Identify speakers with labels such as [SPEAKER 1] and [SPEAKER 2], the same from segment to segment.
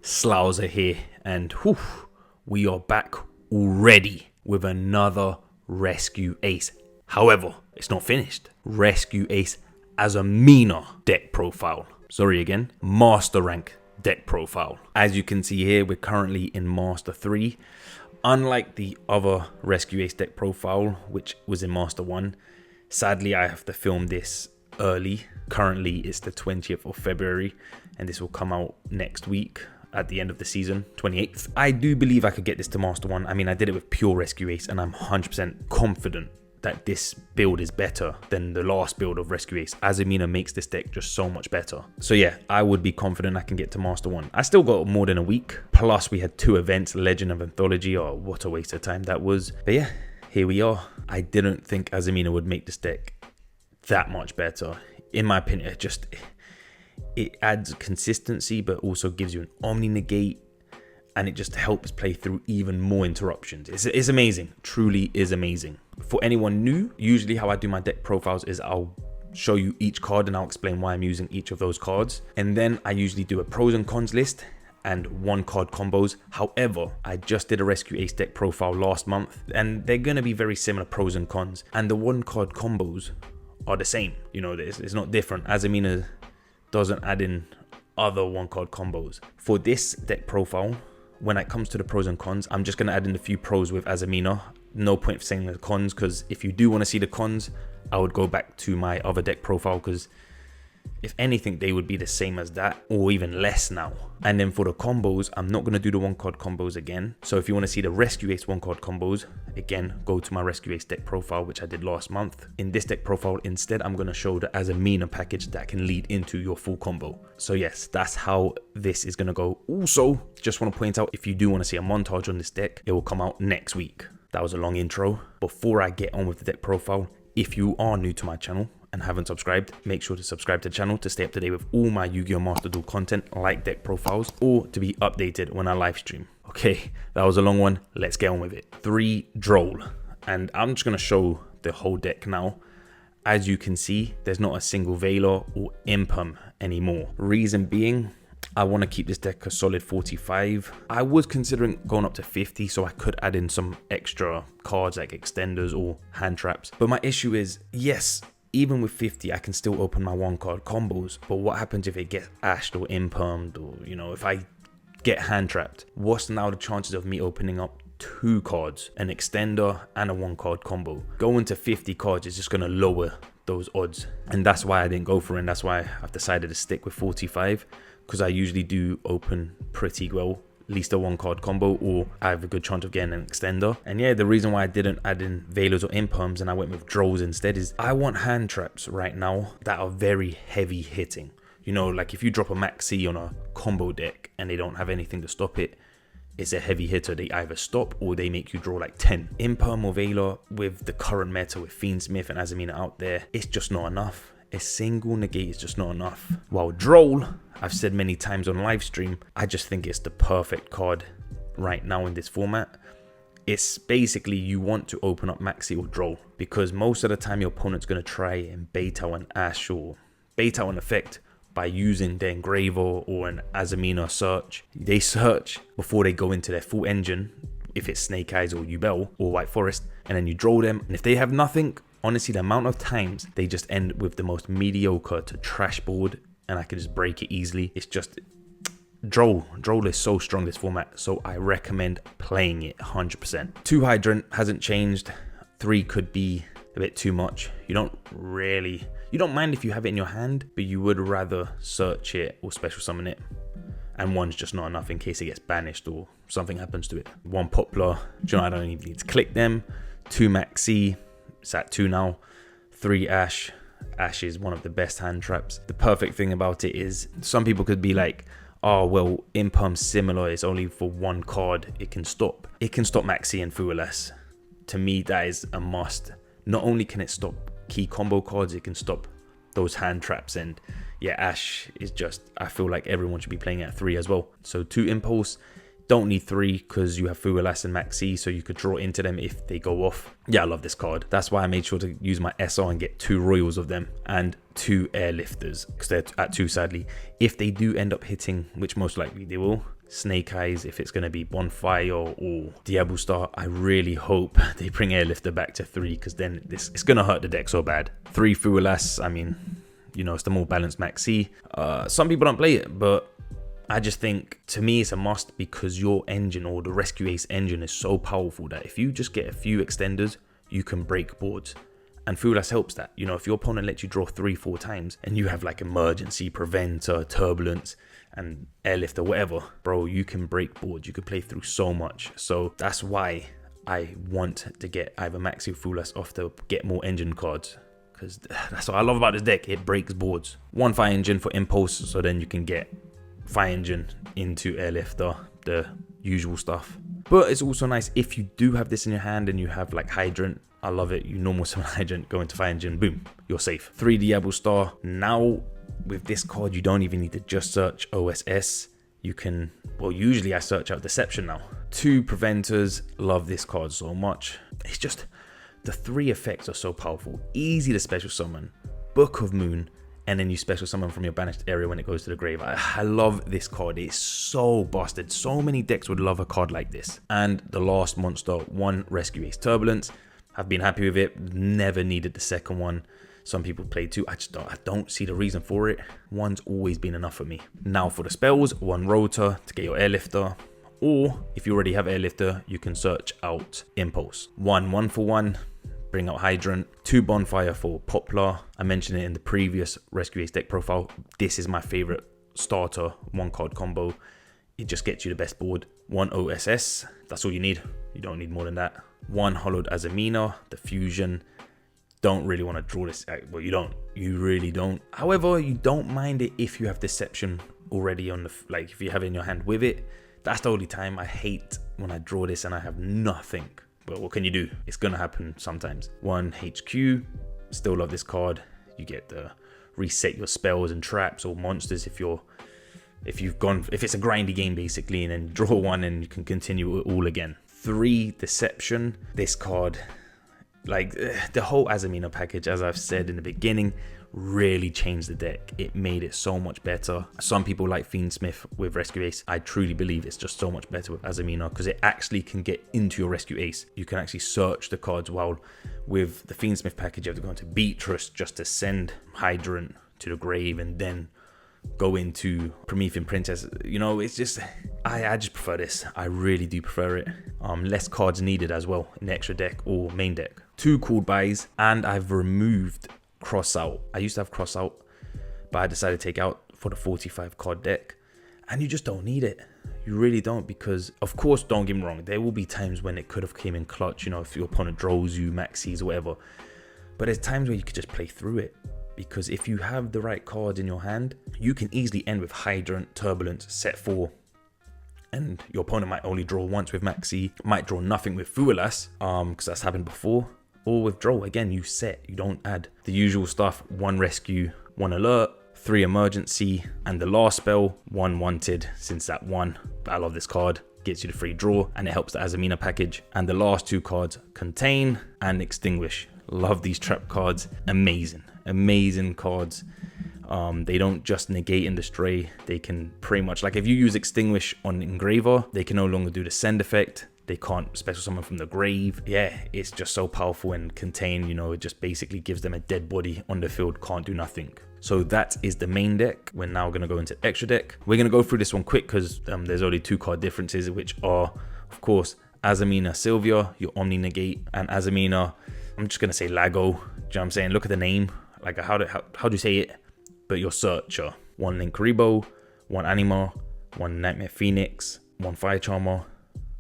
[SPEAKER 1] Slouser here, and whew, we are back already with another Rescue-ACE. However, it's not finished. Rescue-ACE Azamina deck profile. Sorry again, Master Rank deck profile. As you can see here, we're currently in Master 3. Unlike the other Rescue-ACE deck profile, which was in Master 1, sadly I have to film this early. Currently it's the 20th of February and this will come out next week at the end of the season, 28th. I do believe I could get this to Master 1. I mean, I did it with pure Rescue-ACE and I'm 100% confident that this build is better than the last build of Rescue-ACE. Azamina makes this deck just so much better. So yeah, I would be confident I can get to Master 1. I still got more than a week. Plus we had 2 events, Legend of Anthology. Oh, what a waste of time that was. But yeah, here we are. I didn't think Azamina would make this deck that much better. In my opinion, it adds consistency, but also gives you an Omni Negate, and it just helps play through even more interruptions. It's amazing, truly is amazing. For anyone new, usually how I do my deck profiles is I'll show you each card and I'll explain why I'm using each of those cards. And then I usually do a pros and cons list and 1 card combos. However, I just did a Rescue-ACE deck profile last month and they're going to be very similar pros and cons. And the 1 card combos are the same. You know, it's not different. Azamina doesn't add in other 1 card combos. For this deck profile, when it comes to the pros and cons, I'm just going to add in a few pros with Azamina. No point saying the cons, because if you do want to see the cons, I would go back to my other deck profile, because if anything, they would be the same as that or even less now. And then for the combos, I'm not going to do the 1 card combos again. So if you want to see the Rescue-ACE 1 card combos, again, go to my Rescue-ACE deck profile, which I did last month. In this deck profile, instead, I'm going to show the Azamina package that can lead into your full combo. So yes, that's how this is going to go. Also, just want to point out, if you do want to see a montage on this deck, it will come out next week. That was a long intro. Before I get on with the deck profile, if you are new to my channel and haven't subscribed, make sure to subscribe to the channel to stay up to date with all my Yugioh Master Duel content like deck profiles, or to be updated when I live stream. Okay, that was a long one. Let's get on with it. 3 Droll, and I'm just going to show the whole deck now. As you can see, there's not a single Veiler or Impum anymore. Reason being, I want to keep this deck a solid 45. I was considering going up to 50, so I could add in some extra cards like extenders or hand traps. But my issue is, yes, even with 50, I can still open my 1 card combos. But what happens if it gets ashed or impermed, or, you know, if I get hand trapped? What's now the chances of me opening up 2 cards, an extender and a 1 card combo? Going to 50 cards is just going to lower those odds. And that's why I didn't go for it. And that's why I've decided to stick with 45. Because I usually do open pretty well, at least a 1 card combo, or I have a good chance of getting an extender. And yeah, the reason why I didn't add in Veilers or Impums and I went with Drolls instead is I want hand traps right now that are very heavy hitting. You know, like if you drop a Maxi on a combo deck and they don't have anything to stop it, it's a heavy hitter. They either stop or they make you draw like 10. Impum or Veiler with the current meta with Fiendsmith and Azamina out there, it's just not enough. A single negate is just not enough. While Droll, I've said many times on live stream, I just think it's the perfect card right now in this format. It's basically you want to open up Maxi or Droll, because most of the time your opponent's going to try and bait out an Ash or bait out an effect by using their Engraver or an Azamina search. They search before they go into their full engine, if it's Snake Eyes or Yubel or White Forest, and then you draw them. And if they have nothing, honestly, the amount of times they just end with the most mediocre to trash board and I can just break it easily. It's just, Droll is so strong this format, so I recommend playing it 100%. 2 Hydrant hasn't changed. 3 could be a bit too much. You don't mind if you have it in your hand, but you would rather search it or special summon it. And 1's just not enough in case it gets banished or something happens to it. 1 Poplar, you know, I don't even need to click them. 2 Maxi, it's at 2 now. 3 Ash. Ash is one of the best hand traps. The perfect thing about it is some people could be like, oh, well, Impum's similar. It's only for 1 card. It can stop. It can stop Maxi and Fuelas. To me, that is a must. Not only can it stop key combo cards, it can stop those hand traps. And yeah, Ash is just, I feel like everyone should be playing at 3 as well. So 2 Impulse. Don't need 3 because you have Fuelas and Maxi, so you could draw into them if they go off. Yeah, I love this card. That's why I made sure to use my SR and get 2 Royals of them and 2 Airlifters, because they're at 2 sadly. If they do end up hitting, which most likely they will, Snake Eyes, if it's going to be Bonfire or Diablo Star, I really hope they bring Airlifter back to 3, because then it's going to hurt the deck so bad. 3 Fuelas, I mean, you know, it's the more balanced maxi. Some people don't play it, but I just think, to me, it's a must, because your engine, or the Rescue-ACE engine, is so powerful that if you just get a few extenders, you can break boards. And Fuelas helps that. You know, if your opponent lets you draw 3-4 times and you have like Emergency, Preventer, Turbulence, and Airlifter, whatever, bro, you can break boards. You could play through so much. So that's why I want to get either Maxi or Fuelas off to get more engine cards, because that's what I love about this deck. It breaks boards. 1 Fire Engine for Impulse, so then you can get Fire Engine into Airlifter, the usual stuff. But it's also nice if you do have this in your hand and you have like Hydrant. I love it. You normal summon Hydrant, go into Fire Engine, boom, you're safe. 3 Diablo Star. Now with this card, you don't even need to just search OSS. You can, well, usually I search out Deception now. 2 Preventers. Love this card so much. It's just, the 3 effects are so powerful. Easy to special summon. Book of Moon, and then you special summon from your banished area when it goes to the grave. I love this card. It's so busted. So many decks would love a card like this. And the last monster, 1 Rescue-ACE Turbulence. I've been happy with it. Never needed the second one. Some people play 2. I don't see the reason for it. 1's always been enough for me. Now for the spells, 1 Rotor to get your Airlifter. Or if you already have Airlifter, you can search out Impulse. 1 1-for-1. Bring out Hydrant. 2 Bonfire for Poplar. I mentioned it in the previous Rescue-ACE deck profile. This is my favorite starter 1 card combo. It just gets you the best board. 1 OSS. That's all you need. You don't need more than that. 1 Hollowed Azamina, the fusion. Don't really want to draw this. Well, you don't. You really don't. However, you don't mind it if you have Deception already on the, like if you have it in your hand with it. That's the only time I hate when I draw this and I have nothing. But what can you do? It's gonna happen sometimes. 1 HQ. Still love this card. You get to reset your spells and traps or monsters if it's a grindy game basically, and then draw 1 and you can continue it all again. 3 Deception. This card, like the whole Azamina package, as I've said in the beginning, really changed the deck. It made it so much better. Some people like Fiendsmith with Rescue-ACE. I truly believe it's just so much better with Azamina, because it actually can get into your Rescue-ACE. You can actually search the cards, while with the Fiendsmith package you have to go into Beatrice just to send Hydrant to the grave and then go into Promethean Princess. You know, it's just, I just prefer this. I really do prefer it. Less cards needed as well in the extra deck or main deck. 2 Cool Buys, and I've removed Cross Out. I used to have Cross Out, but I decided to take out for the 45 card deck, and you just don't need it. You really don't, because of course, don't get me wrong, there will be times when it could have came in clutch, you know, if your opponent draws you, maxis or whatever, but there's times where you could just play through it, because if you have the right cards in your hand, you can easily end with Hydrant, Turbulence, set 4, and your opponent might only draw once with Maxi, might draw nothing with Fuelas, because that's happened before. Or with draw, again, you set, you don't add. The usual stuff, 1 Rescue, 1 Alert, 3 Emergency, and the last spell, 1 Wanted, since that 1, I love this card, gets you the free draw, and it helps the Azamina package. And the last 2 cards, Contain and Extinguish. Love these trap cards, amazing cards. They don't just negate and destroy, they can pretty much, like if you use Extinguish on Engraver, they can no longer do the send effect. They can't special summon from the grave. Yeah, it's just so powerful. And Contain, you know, it just basically gives them a dead body on the field, can't do nothing. So that is the main deck. We're now going to go into extra deck. We're going to go through this one quick because there's only 2 card differences, which are, of course, Azamina Sylvia, your Omni Negate, and Azamina, I'm just going to say Lago. Do you know what I'm saying? Look at the name. Like, how do you say it? But your Searcher. 1 Linkuriboh, 1 Anima, 1 Nightmare Phoenix, 1 Fire Charmer,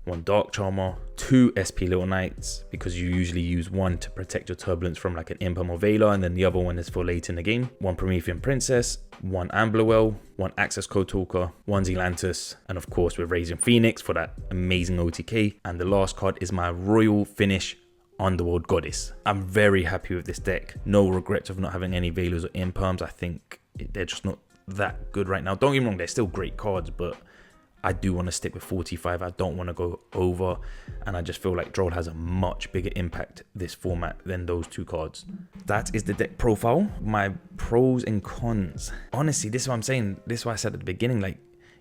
[SPEAKER 1] 1 Dark Charmer, 2 SP Little Knights, because you usually use 1 to protect your Turbulence from like an Impem or Veiler, and then the other one is for late in the game. 1 Promethean Princess, 1 Amblerwell, 1 Access Code Talker, 1 Zelantis, and of course with Radiant Phoenix for that amazing OTK. And the last card is my Royal Finish Underworld Goddess. I'm very happy with this deck. No regrets of not having any Veilers or Imperms. I think they're just not that good right now. Don't get me wrong, they're still great cards, but I do want to stick with 45. I don't want to go over, and I just feel like Droll has a much bigger impact this format than those 2 cards. That is the deck profile. My pros and cons. Honestly, this is what I'm saying. This is what I said at the beginning. Like,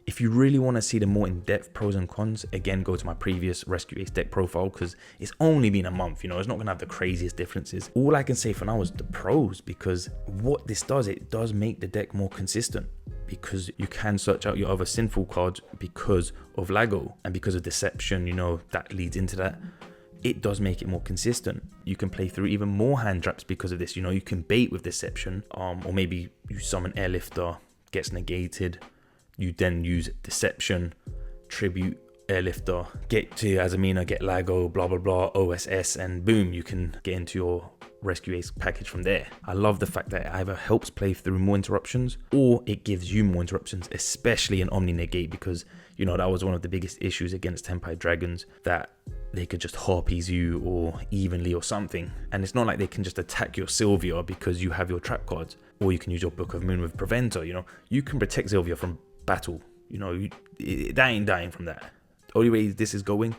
[SPEAKER 1] If you really want to see the more in-depth pros and cons, again, go to my previous Rescue-ACE deck profile, because it's only been a month, you know, it's not going to have the craziest differences. All I can say for now is the pros, because what this does, it does make the deck more consistent, because you can search out your other sinful cards because of Lago and because of Deception, you know, that leads into that. It does make it more consistent. You can play through even more hand traps because of this. You know, you can bait with Deception, or maybe you summon Airlifter, gets negated. You then use Deception, Tribute, Airlifter, get to Azamina, get Lago, blah, blah, blah, OSS, and boom, you can get into your Rescue-ACE package from there. I love the fact that it either helps play through more interruptions or it gives you more interruptions, especially in Omni Negate, because, you know, that was one of the biggest issues against Tempire Dragons, that they could just harpies you or evenly or something. And it's not like they can just attack your Sylvia because you have your trap cards, or you can use your Book of Moon with Preventer. You know, you can protect Sylvia from battle. You know, that ain't dying from that. The only way this is going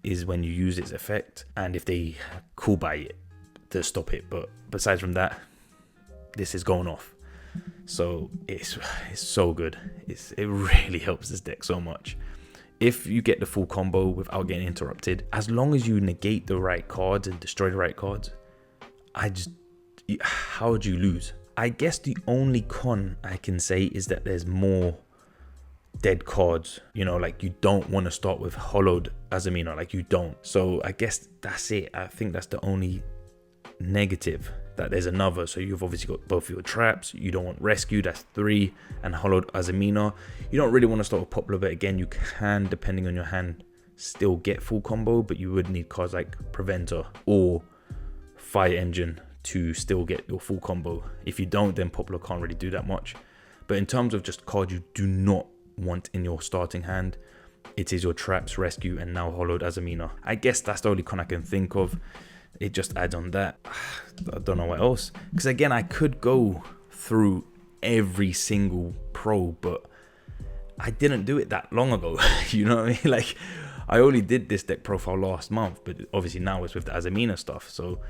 [SPEAKER 1] is when you use its effect and if they cool by it to stop it. But besides from that, this is going off. So it's so good. It really helps this deck so much. If you get the full combo without getting interrupted, as long as you negate the right cards and destroy the right cards, how would you lose? I guess the only con I can say is that there's more dead cards, you know, like you don't want to start with hollowed Azamina, like you don't. So I guess that's it. I think that's the only negative, that there's another. So you've obviously got both of your traps. You don't want Rescue, that's 3, and hollowed Azamina. You don't really want to start with Popular, but again, you can, depending on your hand, still get full combo, but you would need cards like Preventer or Fire Engine to still get your full combo. If you don't, then Popular can't really do that much. But in terms of just cards you do not want in your starting hand, it is your traps, Rescue, and now hollowed Azamina. I guess that's the only con I can think of. It just adds on that. I don't know what else, because again, I could go through every single pro, but I didn't do it that long ago. You know what I mean? Like, I only did this deck profile last month, but obviously now it's with the Azamina stuff, so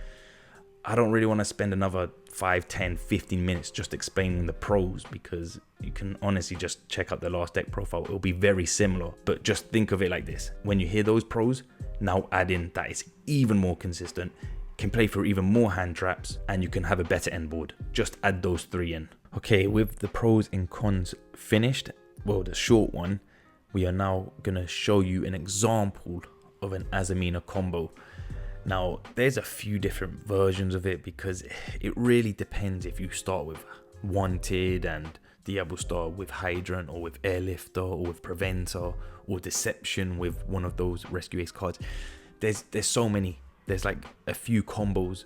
[SPEAKER 1] I don't really want to spend another 5, 10, 15 minutes just explaining the pros, because you can honestly just check out the last deck profile. It'll be very similar, but just think of it like this. When you hear those pros, now add in that it's even more consistent, can play for even more hand traps, and you can have a better end board. Just add those 3 in. Okay, with the pros and cons finished, well, the short one, we are now going to show you an example of an Azamina combo. Now, there's a few different versions of it, because it really depends if you start with Wanted and Diablo Star with Hydrant, or with Airlifter, or with Preventer, or Deception with one of those Rescue-ACE cards. There's so many. There's like a few combos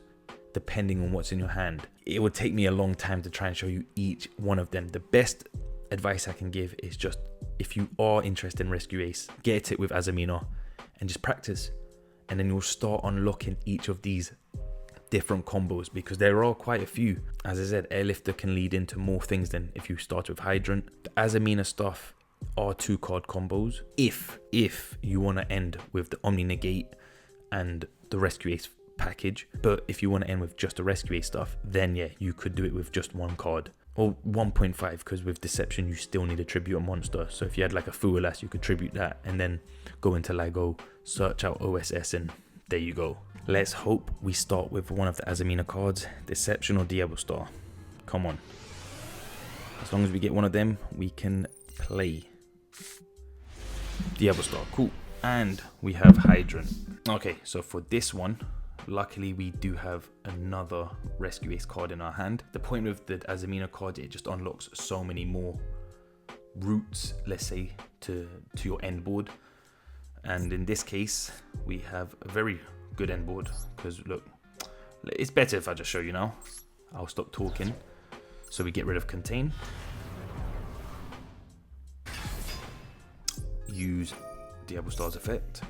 [SPEAKER 1] depending on what's in your hand. It would take me a long time to try and show you each one of them. The best advice I can give is just, if you are interested in Rescue-ACE, get it with Azamina and just practice. And then you'll start unlocking each of these different combos, because there are quite a few. As I said, Airlifter can lead into more things than if you start with Hydrant. The Azamina stuff are 2-card combos if you want to end with the Omni Negate and the Rescue-ACE package. But if you want to end with just the Rescue-ACE stuff, then yeah, you could do it with just 1 card. Or 1.5, because with Deception you still need to tribute a monster. So if you had like a Fuelas, you could tribute that and then go into Lago, search out OSS, and there you go. Let's hope we start with one of the Azamina cards, Deception or Diablo Star. Come on. As long as we get one of them, we can play. Diablo Star, cool. And we have Hydrant. Okay, so for this one, luckily we do have another Rescue-ACE card in our hand. The point with the Azamina card, it just unlocks so many more routes, let's say, to your end board. And in this case, we have a very good end board, because look, it's better if I just show you now. I'll stop talking. So we get rid of Contain. Use Diablo Star's effect.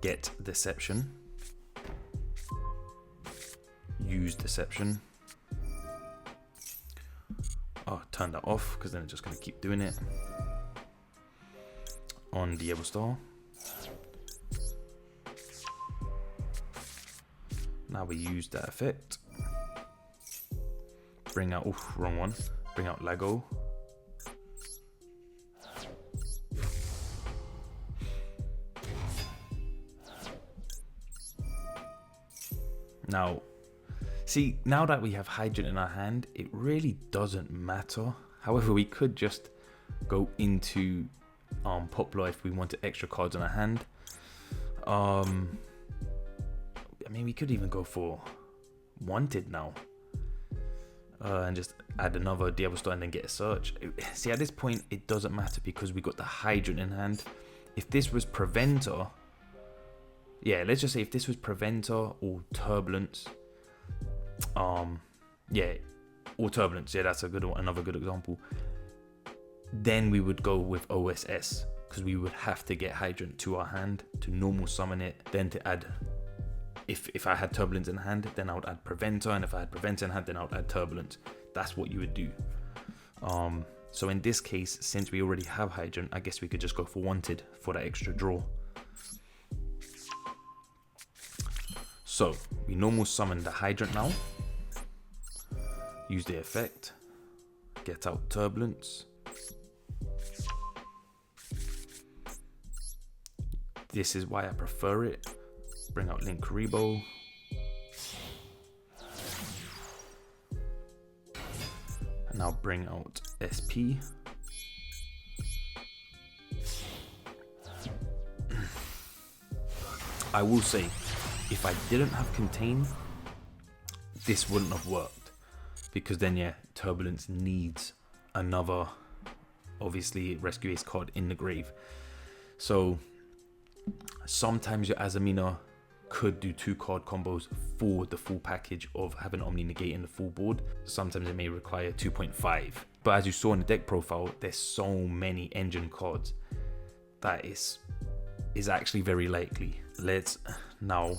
[SPEAKER 1] Get Deception. Use Deception. Oh, turn that off, because then it's just going to keep doing it. On Diablo Star. Now we use that effect. Bring out, wrong one. Bring out Lago. Now, see, now that we have Hydrant in our hand, it really doesn't matter. However, we could just go into Popular if we wanted extra cards in our hand. I mean, we could even go for Wanted now. And just add another Diablo Star and then get a search. See, at this point, it doesn't matter because we got the Hydrant in hand. If this was Preventer, yeah, let's just say if this was Preventer or Turbulence, yeah, or Turbulence, yeah, that's a good one, another good example. Then we would go with OSS because we would have to get Hydrant to our hand to normal summon it, then to add. If I had Turbulence in hand, then I would add Preventer, and if I had Preventer in hand, then I would add Turbulence. That's what you would do. So in this case, since we already have Hydrant, I guess we could just go for Wanted for that extra draw. So we normal summon the Hydrant now. Use the effect. Get out Turbulence. This is why I prefer it. Bring out Link Rebo. And now bring out SP. I will say, if I didn't have Contain, this wouldn't have worked. Because then, yeah, Turbulence needs another, obviously, Rescue-ACE card in the grave. So, sometimes your Azamina could do 2-card combos for the full package of having Omni Negate in the full board. Sometimes it may require 2.5. But as you saw in the deck profile, there's so many engine cards that is actually very likely. Let's now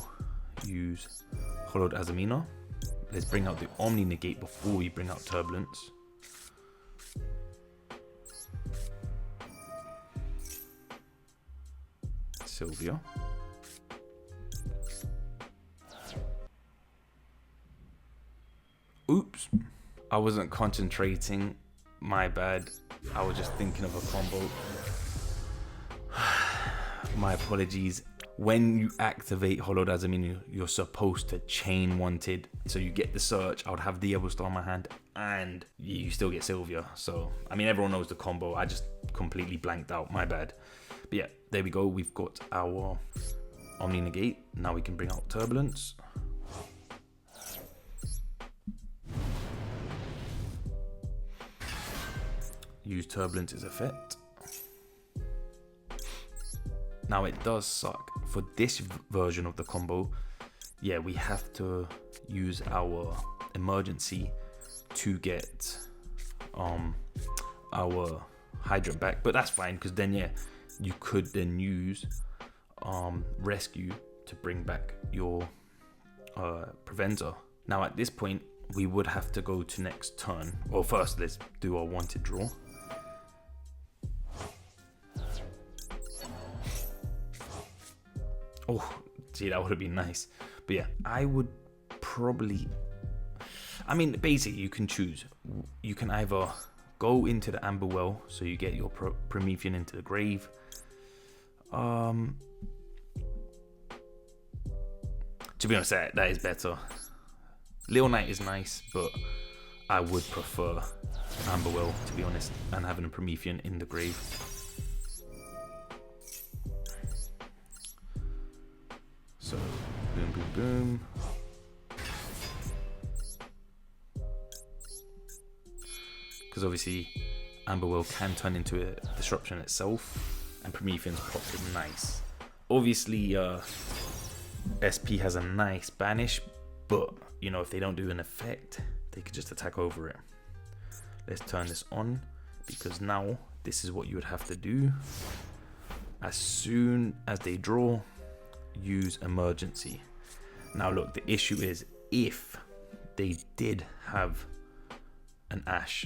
[SPEAKER 1] use Hollowed Azamina. Let's bring out the Omni Negate before we bring out Turbulence. Sylvia. Oops, I wasn't concentrating, my bad. I was just thinking of a combo. My apologies. When you activate Hollowed Azamina, you're supposed to chain Wanted. So you get the search, I would have Diablo Star in my hand, and you still get Sylvia. So, I mean, everyone knows the combo. I just completely blanked out, my bad. But yeah, there we go. We've got our Omni Negate. Now we can bring out Turbulence. Use Turbulence's effect. Now it does suck. For this version of the combo, yeah, we have to use our emergency to get our Hydrant back. But that's fine, because then, yeah, you could then use Rescue to bring back your Preventer. Now at this point, we would have to go to next turn. Well, first let's do our Wanted draw. Oh, see, that would have been nice. But yeah, I would probably... I mean, basically, you can choose. You can either go into the Amber Well, so you get your Promethean into the grave. To be honest, that is better. Little Knight is nice, but I would prefer Amber Well, to be honest, and having a Promethean in the grave. So, boom, boom, boom. Because obviously, Amber Well can turn into a disruption itself, and Promethean's popped is nice. Obviously, SP has a nice banish, but you know, if they don't do an effect, they could just attack over it. Let's turn this on, because now this is what you would have to do. As soon as they draw, use emergency. Now look, the issue is if they did have an Ash,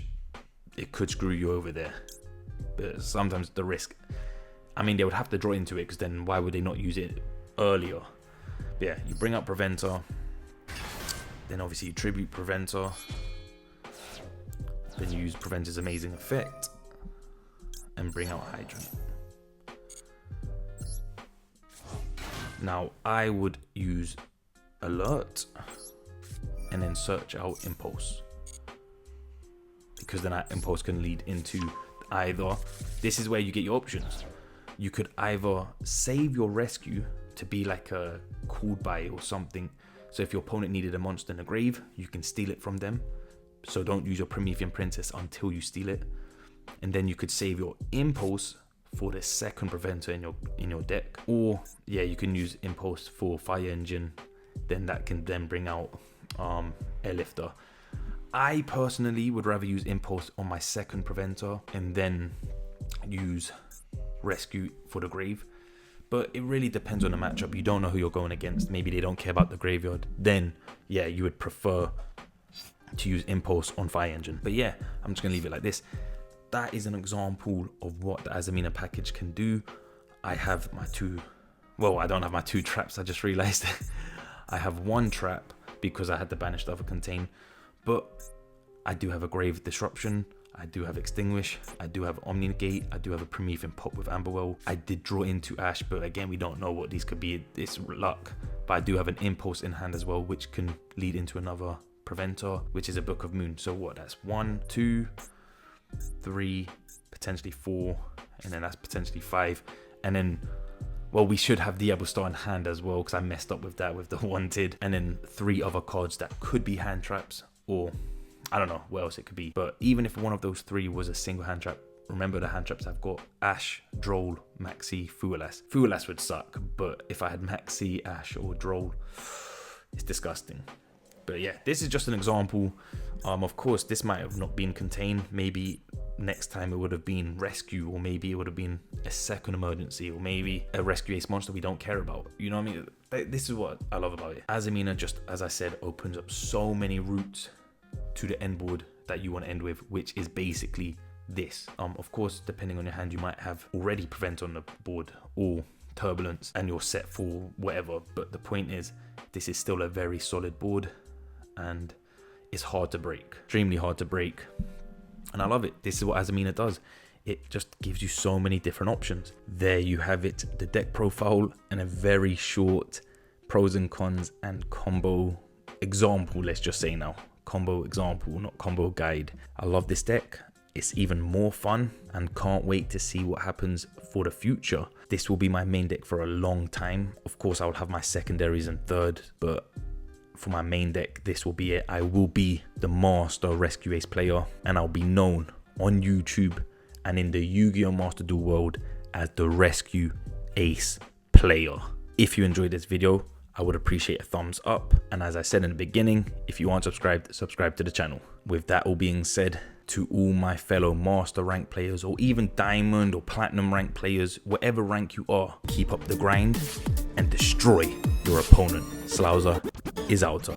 [SPEAKER 1] it could screw you over there. But sometimes the risk, I mean, they would have to draw into it, because then why would they not use it earlier? But yeah, you bring up Preventer, then obviously you tribute Preventer, then you use Preventer's amazing effect, and bring out Hydrant. Now I would use alert, and then search out impulse, because then that impulse can lead into either, this is where you get your options. You could either save your rescue to be like a called by or something. So if your opponent needed a monster in the grave, you can steal it from them. So don't use your Promethean Princess until you steal it. And then you could save your impulse for the second preventer in your deck. Or yeah, you can use impulse for fire engine. Then that can then bring out airlifter. I personally would rather use impulse on my second preventer and then use rescue for the grave. But it really depends on the matchup. You don't know who you're going against. Maybe they don't care about the graveyard. Then yeah, you would prefer to use impulse on fire engine. But yeah, I'm just gonna leave it like this. That is an example of what the Azamina package can do. I have my two, well, I don't have my two traps, I just realized. I have one trap because I had to banish the other contain, but I do have a Grave Disruption, I do have Extinguish, I do have Omni-Negate, I do have a Promethean Pop with Amberwell. I did draw into Ash, but again, we don't know what these could be, it's luck. But I do have an Impulse in hand as well, which can lead into another preventer, which is a Book of Moon. So what, that's 1, 2, 3, potentially 4, and then that's potentially 5. And then, well, we should have Diablo Star in hand as well, because I messed up with that with the Wanted. And then 3 other cards that could be hand traps, or I don't know what else it could be. But even if one of those 3 was a single hand trap, remember the hand traps I've got: Ash, Droll, Maxi, Fuelas. Fuelas would suck, but if I had Maxi, Ash, or Droll, it's disgusting. But yeah, this is just an example. Of course, this might have not been contained. Maybe next time it would have been rescue, or maybe it would have been a second emergency, or maybe a Rescue-ACE monster we don't care about. You know what I mean? This is what I love about it. Azamina, just as I said, opens up so many routes to the end board that you want to end with, which is basically this. Of course, depending on your hand, you might have already Prevent on the board or Turbulence, and you're set for whatever. But the point is, this is still a very solid board, and it's hard to break, extremely hard to break. And I love it. This is what Azamina does. It just gives you so many different options. There you have it, the deck profile and a very short pros and cons and combo example, let's just say now. Combo example, not combo guide. I love this deck. It's even more fun and can't wait to see what happens for the future. This will be my main deck for a long time. Of course, I will have my secondaries and third, but for my main deck, this will be it. I will be the master Rescue-ACE player, and I'll be known on YouTube and in the Yugioh Master Duel world as the Rescue-ACE player. If you enjoyed this video, I would appreciate a thumbs up. And as I said in the beginning, if you aren't subscribed, subscribe to the channel. With that all being said, to all my fellow master rank players, or even diamond or platinum rank players, whatever rank you are, keep up the grind and destroy your opponent. Slouser is out.